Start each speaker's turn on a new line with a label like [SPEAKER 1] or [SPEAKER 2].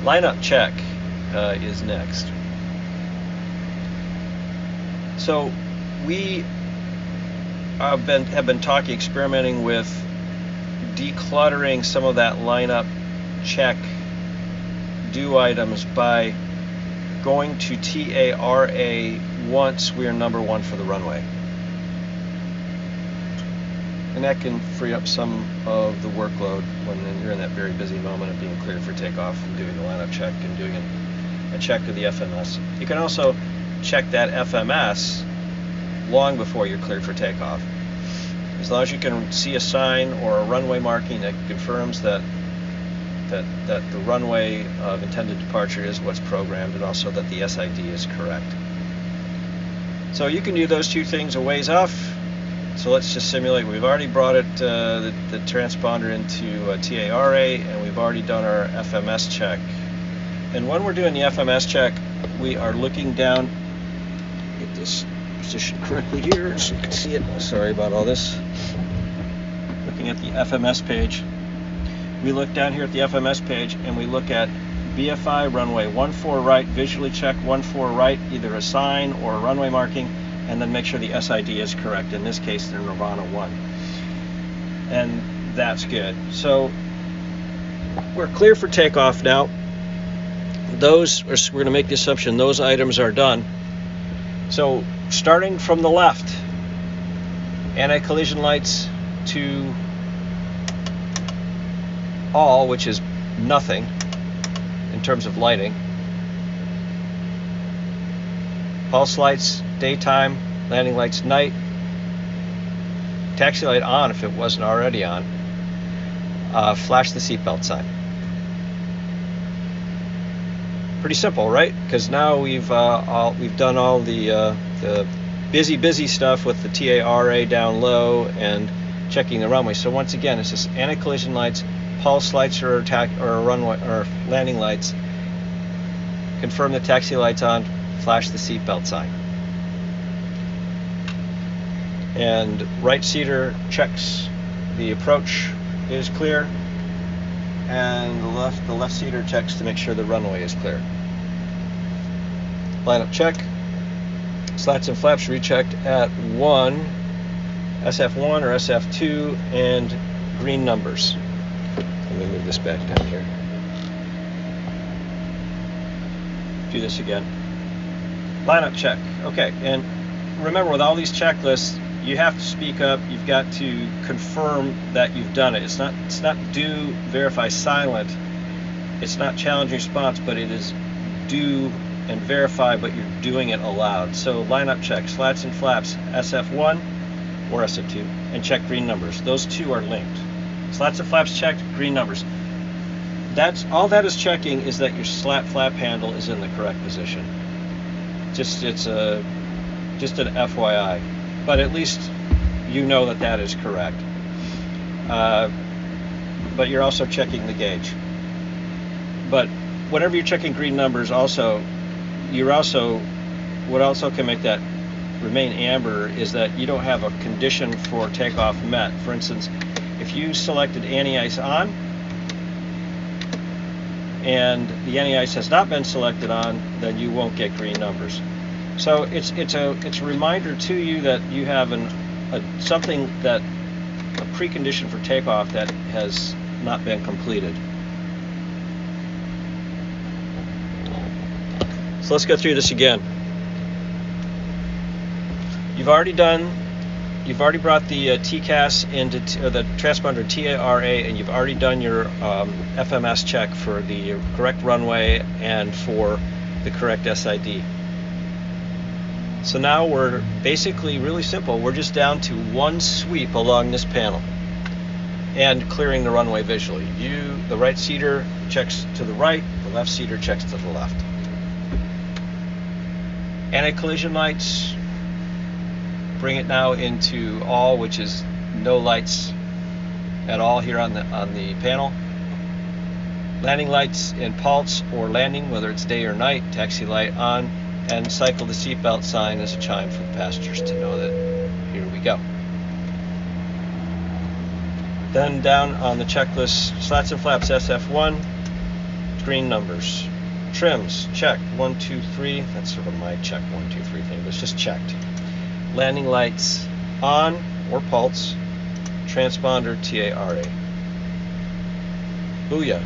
[SPEAKER 1] Lineup check is next. So we have been experimenting with decluttering some of that lineup check do items by going to TARA once we are number one for the runway. And that can free up some of the workload when you're in that very busy moment of being cleared for takeoff and doing the lineup check and doing a check of the FMS. You can also check that FMS long before you're cleared for takeoff. As long as you can see a sign or a runway marking that confirms that the runway of intended departure is what's programmed, and also that the SID is correct. So you can do those two things a ways off. So let's just simulate. We've already brought it the transponder into TARA, and we've already done our FMS check. And when we're doing the FMS check, we are looking down. Get this positioned correctly here so you can see it. Sorry about all this. Looking at the FMS page. We look down here at the FMS page and we look at BFI runway 14 right, visually check 14 right, either a sign or a runway marking, and then make sure the SID is correct. In this case, they're Nirvana 1. And that's good. So we're clear for takeoff now. We're going to make the assumption those items are done. So starting from the left, anti-collision lights to all, which is nothing in terms of lighting. Pulse lights, daytime. Landing lights, night. Taxi light on if it wasn't already on. Flash the seatbelt sign. Pretty simple, right? Because now we've done all the busy stuff with the TARA down low and checking the runway. So once again, it's just anti-collision lights, pulse lights or runway or landing lights. Confirm the taxi lights on. Flash the seatbelt sign. And right seater checks the approach is clear, and the left seater checks to make sure the runway is clear. Lineup check. Slats and flaps rechecked at 1, SF1 or SF2, and green numbers. Let me move this back down here. Do this again. Lineup check. Okay, and remember, with all these checklists, you have to speak up. You've got to confirm that you've done it. It's not do, verify, silent. It's not challenge response, but it is do and verify, but you're doing it aloud. So lineup check, slats and flaps, SF1 or SF2, and check green numbers. Those two are linked. Slats and flaps checked, green numbers. That's all that is checking, is that your slat flap handle is in the correct position. It's an FYI, but at least you know that is correct. But you're also checking the gauge. But whenever you're checking green numbers, what also can make that remain amber is that you don't have a condition for takeoff met. For instance, if you selected anti-ice on and the anti-ice has not been selected on, then you won't get green numbers. So it's a reminder to you that you have a precondition for takeoff that has not been completed. So let's go through this again. You've already brought the TCAS into the transponder TARA, and you've already done your FMS check for the correct runway and for the correct SID. So now we're basically really simple. We're just down to one sweep along this panel and clearing the runway visually. The right seater checks to the right, the left seater checks to the left. Anti-collision lights, bring it now into all, which is no lights at all here on the panel. Landing lights in pulse or landing, whether it's day or night, taxi light on, and cycle the seatbelt sign as a chime for the passengers to know that here we go. Then down on the checklist, slats and flaps SF1, green numbers. Trims, check, 1, 2, 3. That's sort of my check 1, 2, 3 thing, but it's just checked. Landing lights on or pulse. Transponder TARA. Booyah.